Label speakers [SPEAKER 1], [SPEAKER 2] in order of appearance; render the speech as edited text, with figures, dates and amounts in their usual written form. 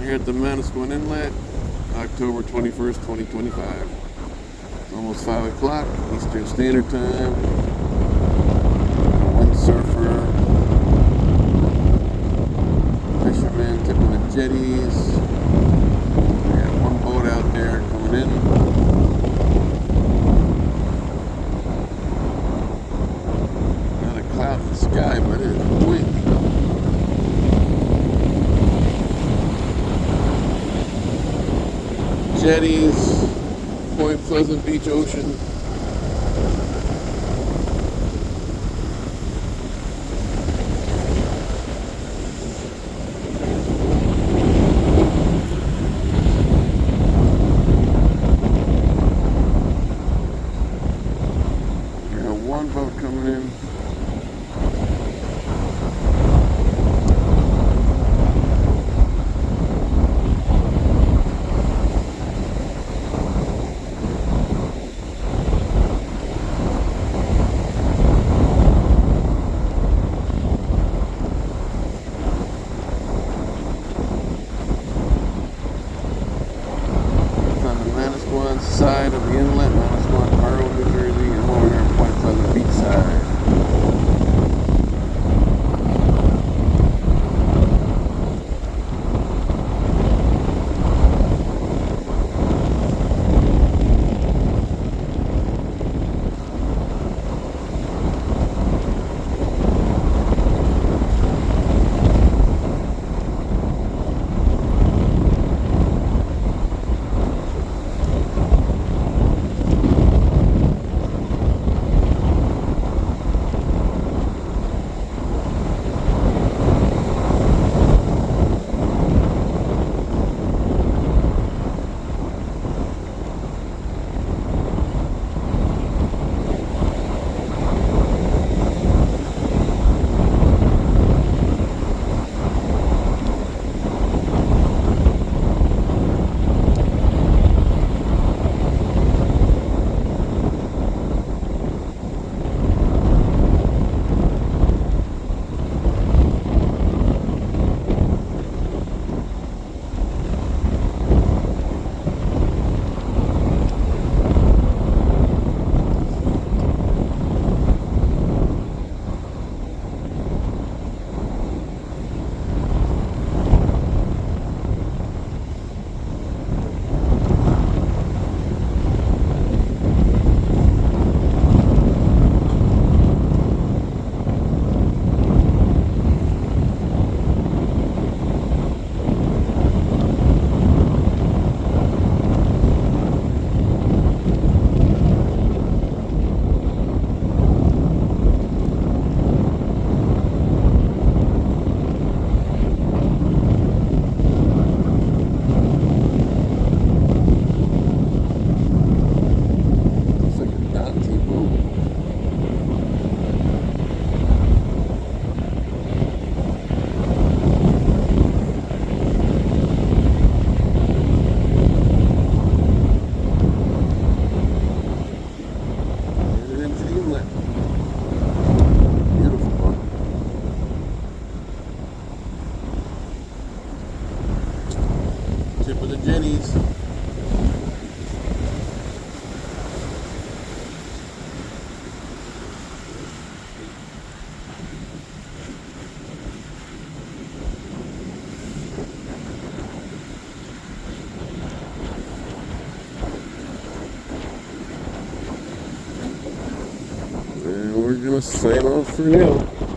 [SPEAKER 1] here at the Manasquan Inlet, October 21st, 2025. It's almost 5 o'clock Eastern Standard Time. Windsurfer, fishermen tipping the jetties. We got one boat out there coming in. Not a cloud in the sky, but it is windy. Jetties, Point Pleasant Beach Ocean. We have one boat coming in. Manasquan side of the inlet, Manasquan, Harlow, New Jersey, and over here on Point Pleasant Beach side. Tip of the jetties. And we're gonna sail off for now.